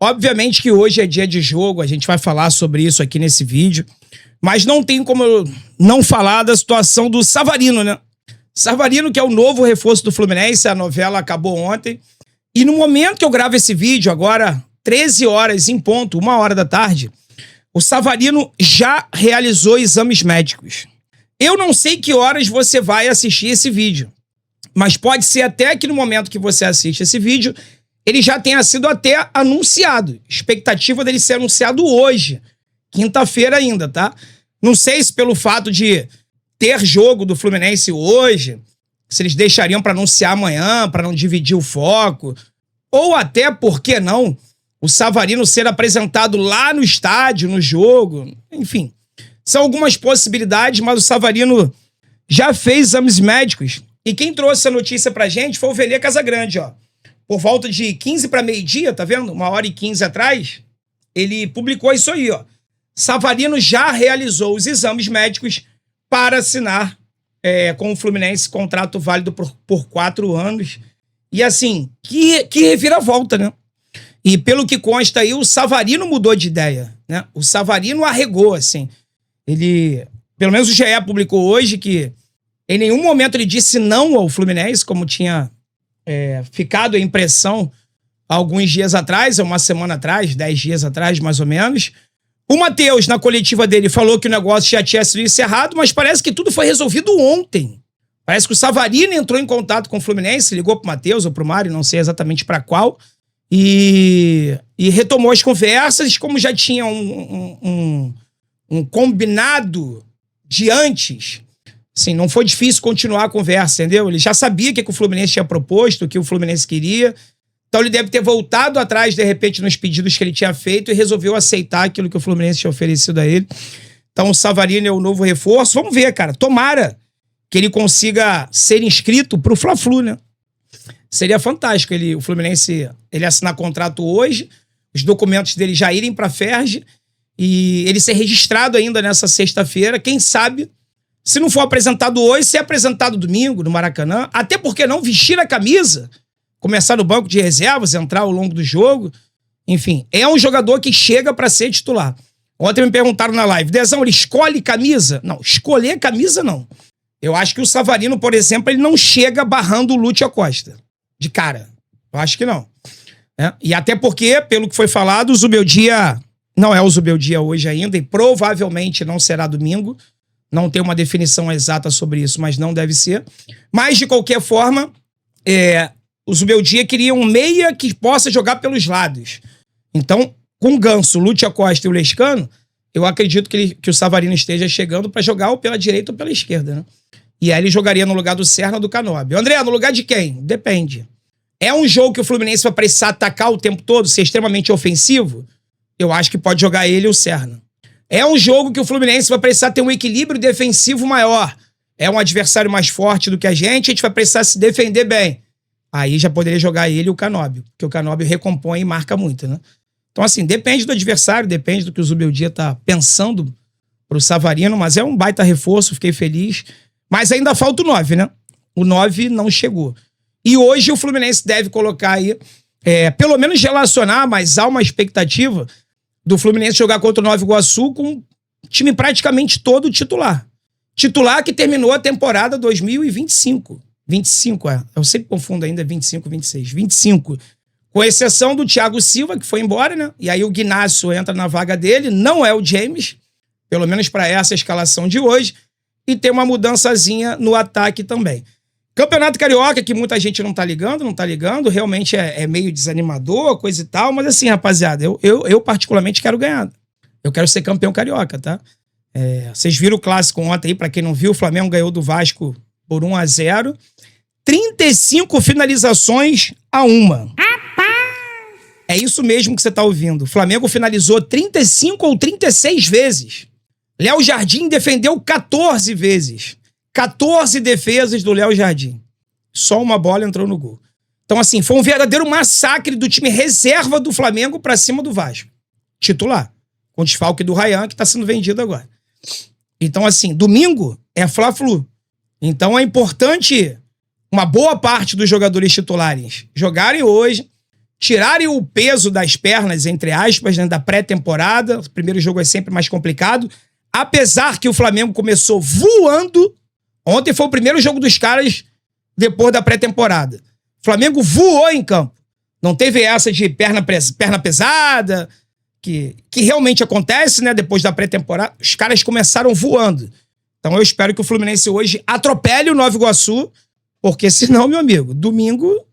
Obviamente que hoje é dia de jogo, a gente vai falar sobre isso aqui nesse vídeo, mas não tem como eu não falar da situação do Savarino, né? Savarino, que é o novo reforço do Fluminense, a novela acabou ontem. E no momento que eu gravo esse vídeo, agora 13 horas em ponto, 1h da tarde, o Savarino já realizou exames médicos. Eu não sei que horas você vai assistir esse vídeo, mas pode ser até que no momento que você assiste esse vídeo, ele já tenha sido até anunciado. Expectativa dele ser anunciado hoje, quinta-feira ainda, tá? Não sei se pelo fato de ter jogo do Fluminense hoje, se eles deixariam para anunciar amanhã, para não dividir o foco, ou até, por que não, o Savarino ser apresentado lá no estádio, no jogo, enfim. São algumas possibilidades, mas o Savarino já fez exames médicos. E quem trouxe a notícia pra gente foi o Velê Casagrande, ó. Por volta de 15 para meio-dia, tá vendo? 1h15 atrás, ele publicou isso aí, ó. Savarino já realizou os exames médicos para assinar com o Fluminense contrato válido por 4 anos. E assim, que reviravolta, né? E pelo que consta aí, o Savarino mudou de ideia, né? O Savarino arregou, assim. Ele, pelo menos o GE publicou hoje que em nenhum momento ele disse não ao Fluminense, como tinha ficado a impressão alguns dias atrás, uma semana atrás, 10 dias atrás, mais ou menos. O Matheus, na coletiva dele, falou que o negócio já tinha sido encerrado, mas parece que tudo foi resolvido ontem. Parece que o Savarino entrou em contato com o Fluminense, ligou pro Matheus ou pro Mário, não sei exatamente para qual, e retomou as conversas, como já tinha um combinado de antes. Assim, não foi difícil continuar a conversa, entendeu? Ele já sabia o que o Fluminense tinha proposto, o que o Fluminense queria. Então ele deve ter voltado atrás, de repente, nos pedidos que ele tinha feito e resolveu aceitar aquilo que o Fluminense tinha oferecido a ele. Então o Savarino é o novo reforço. Vamos ver, cara. Tomara que ele consiga ser inscrito pro Fla-Flu, né? Seria fantástico o Fluminense ele assinar contrato hoje, os documentos dele já irem pra Ferge e ele ser registrado ainda nessa sexta-feira. Quem sabe, se não for apresentado hoje, ser apresentado domingo no Maracanã. Até porque não vestir a camisa, começar no banco de reservas, entrar ao longo do jogo. Enfim, é um jogador que chega para ser titular. Ontem me perguntaram na live, Dezão, ele escolhe camisa? Não, escolher camisa não. Eu acho que o Savarino, por exemplo, ele não chega barrando o Lúcio Acosta. De cara. Eu acho que não. E até porque, pelo que foi falado, o Zubeldia não é o Zubeldia hoje ainda e provavelmente não será domingo. Não tem uma definição exata sobre isso, mas não deve ser. Mas, de qualquer forma, o Zubeldia queria um meia que possa jogar pelos lados. Então, com o Ganso, o Lúcio Acosta e o Lescano, eu acredito que o Savarino esteja chegando para jogar ou pela direita ou pela esquerda, né? E aí ele jogaria no lugar do Serna ou do Canóbio. André, no lugar de quem? Depende. É um jogo que o Fluminense vai precisar atacar o tempo todo, ser extremamente ofensivo? Eu acho que pode jogar ele e o Serna. É um jogo que o Fluminense vai precisar ter um equilíbrio defensivo maior. É um adversário mais forte do que a gente vai precisar se defender bem. Aí já poderia jogar ele e o Canóbio, porque o Canóbio recompõe e marca muito, né? Então, assim, depende do adversário, depende do que o Zubeldia tá pensando pro Savarino, mas é um baita reforço, fiquei feliz. Mas ainda falta o 9, né? O 9 não chegou. E hoje o Fluminense deve colocar aí, pelo menos relacionar, mas há uma expectativa do Fluminense jogar contra o Nova Iguaçu com um time praticamente todo titular. Titular que terminou a temporada 2025. 25, eu sempre confundo ainda 25, 26. 25. Com exceção do Thiago Silva, que foi embora, né? E aí o Guinácio entra na vaga dele, não é o James, pelo menos para essa escalação de hoje. E tem uma mudançazinha no ataque também. Campeonato Carioca, que muita gente não tá ligando, realmente é meio desanimador, coisa e tal, mas assim, rapaziada, eu particularmente quero ganhar. Eu quero ser campeão carioca, tá? Vocês viram o clássico ontem aí, pra quem não viu, o Flamengo ganhou do Vasco por 1-0. 35 finalizações a 1. É isso mesmo que você tá ouvindo. O Flamengo finalizou 35 ou 36 vezes. Léo Jardim defendeu 14 vezes. 14 defesas do Léo Jardim. Só uma bola entrou no gol. Então, assim, foi um verdadeiro massacre do time reserva do Flamengo pra cima do Vasco. Titular. Com o desfalque do Ryan, que tá sendo vendido agora. Então, assim, domingo é Fla-Flu. Então é importante uma boa parte dos jogadores titulares jogarem hoje, tirarem o peso das pernas, entre aspas, né, da pré-temporada. O primeiro jogo é sempre mais complicado. Apesar que o Flamengo começou voando. Ontem foi o primeiro jogo dos caras depois da pré-temporada. O Flamengo voou em campo. Não teve essa de perna pesada, que realmente acontece, né? Depois da pré-temporada, os caras começaram voando. Então eu espero que o Fluminense hoje atropele o Nova Iguaçu, porque senão, meu amigo, domingo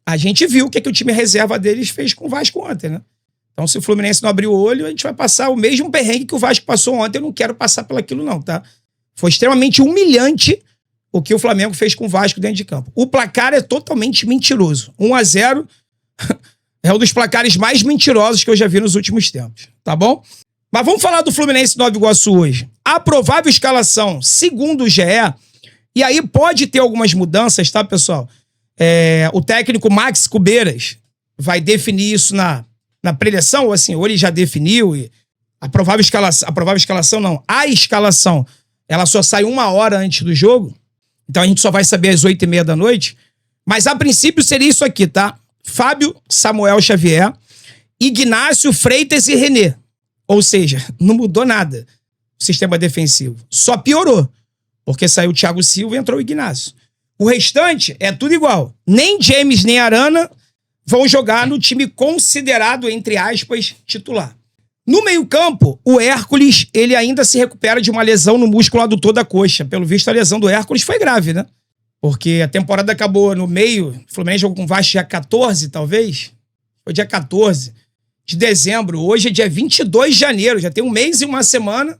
a gente viu o que o time reserva deles fez com o Vasco ontem, né? Então se o Fluminense não abrir o olho, a gente vai passar o mesmo perrengue que o Vasco passou ontem. Eu não quero passar pelaquilo não, tá? Foi extremamente humilhante o que o Flamengo fez com o Vasco dentro de campo. O placar é totalmente mentiroso. 1-0 é um dos placares mais mentirosos que eu já vi nos últimos tempos, tá bom? Mas vamos falar do Fluminense Nova Iguaçu hoje. A provável escalação, segundo o GE, e aí pode ter algumas mudanças, tá, pessoal? O técnico Max Cubeiras vai definir isso na preleção, ou assim, ou ele já definiu, e a escalação, ela só sai 1 hora antes do jogo, então a gente só vai saber às 8h30 da noite, mas a princípio seria isso aqui, tá? Fábio, Samuel Xavier, Ignácio, Freitas e René. Ou seja, não mudou nada o sistema defensivo. Só piorou, porque saiu o Thiago Silva e entrou o Ignácio. O restante é tudo igual. Nem James, nem Arana vão jogar no time considerado, entre aspas, titular. No meio-campo, o Hércules, ele ainda se recupera de uma lesão no músculo adutor da coxa. Pelo visto, a lesão do Hércules foi grave, né? Porque a temporada acabou no meio, o Fluminense jogou com o Vasco dia 14, talvez. Foi dia 14 de dezembro. Hoje é dia 22 de janeiro, já tem 1 mês e 1 semana,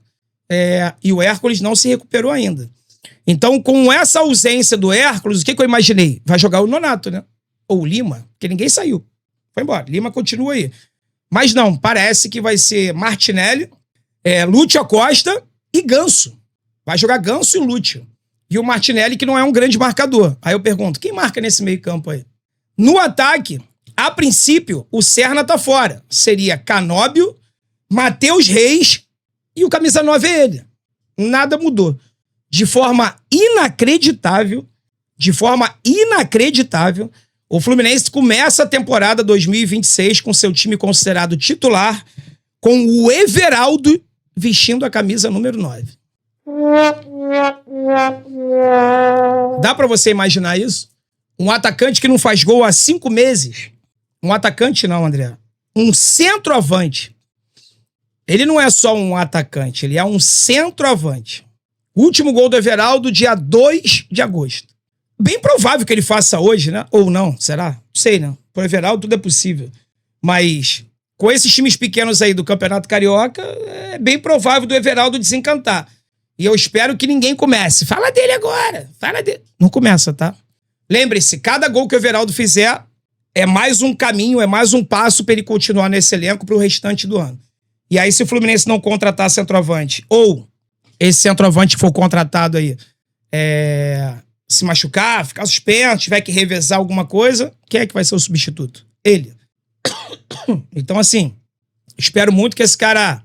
e o Hércules não se recuperou ainda. Então, com essa ausência do Hércules, o que eu imaginei? Vai jogar o Nonato, né? Ou o Lima, porque ninguém saiu. Foi embora. Lima continua aí. Mas não, parece que vai ser Martinelli, Lúcio Costa e Ganso. Vai jogar Ganso e Lúcio. E o Martinelli, que não é um grande marcador. Aí eu pergunto, quem marca nesse meio campo aí? No ataque, a princípio, o Serna tá fora. Seria Canóbio, Matheus Reis e o camisa 9 é ele. Nada mudou. De forma inacreditável, o Fluminense começa a temporada 2026 com seu time considerado titular, com o Everaldo vestindo a camisa número 9. Dá pra você imaginar isso? Um atacante que não faz gol há 5 meses. Um atacante não, André. Um centroavante. Ele não é só um atacante, ele é um centroavante. Último gol do Everaldo, dia 2 de agosto. Bem provável que ele faça hoje, né? Ou não, será? Não sei, né? Pro Everaldo tudo é possível. Mas com esses times pequenos aí do Campeonato Carioca, é bem provável do Everaldo desencantar. E eu espero que ninguém comece. Fala dele agora, fala dele. Não começa, tá? Lembre-se, cada gol que o Everaldo fizer é mais um caminho, é mais um passo para ele continuar nesse elenco pro restante do ano. E aí, se o Fluminense não contratar centroavante, ou esse centroavante que for contratado aí, se machucar, ficar suspenso, tiver que revezar alguma coisa, quem é que vai ser o substituto? Ele. Então, assim, espero muito que esse cara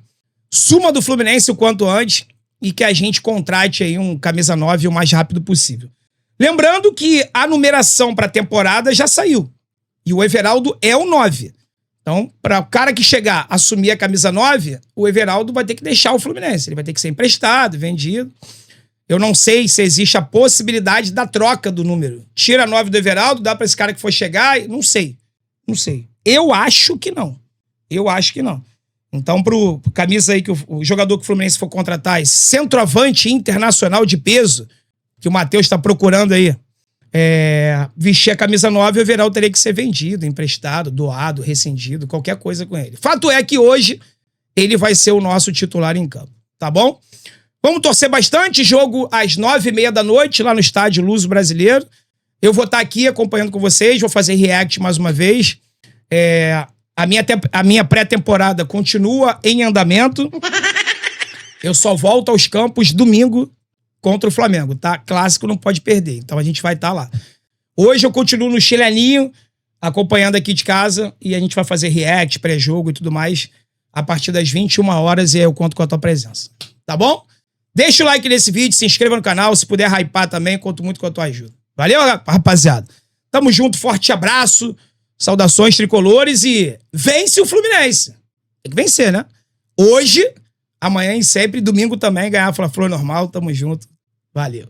suma do Fluminense o quanto antes e que a gente contrate aí um camisa 9 o mais rápido possível. Lembrando que a numeração para a temporada já saiu. E o Everaldo é o 9. Então, para o cara que chegar, assumir a camisa 9, o Everaldo vai ter que deixar o Fluminense. Ele vai ter que ser emprestado, vendido. Eu não sei se existe a possibilidade da troca do número. Tira a 9 do Everaldo, dá para esse cara que for chegar. Não sei. Eu acho que não. Então, pro camisa aí, que o jogador que o Fluminense for contratar, esse centroavante internacional de peso, que o Matheus está procurando aí, vestir a camisa 9, o Everaldo teria que ser vendido, emprestado, doado, rescindido, qualquer coisa com ele. Fato é que hoje ele vai ser o nosso titular em campo, tá bom? Vamos torcer bastante, jogo às 9h30 da noite, lá no estádio Luso Brasileiro. Eu vou estar aqui acompanhando com vocês, vou fazer react mais uma vez. A minha pré-temporada continua em andamento. Eu só volto aos campos domingo contra o Flamengo, tá? Clássico não pode perder, então a gente vai estar lá. Hoje eu continuo no Chileninho, acompanhando aqui de casa, e a gente vai fazer react, pré-jogo e tudo mais a partir das 21 horas e aí eu conto com a tua presença, tá bom? Deixa o like nesse vídeo, se inscreva no canal, se puder hypar também, conto muito com a tua ajuda. Valeu, rapaziada? Tamo junto, forte abraço. Saudações tricolores e vence o Fluminense. Tem que vencer, né? Hoje, amanhã e sempre, domingo também, ganhar a Fla-Flu normal. Tamo junto. Valeu.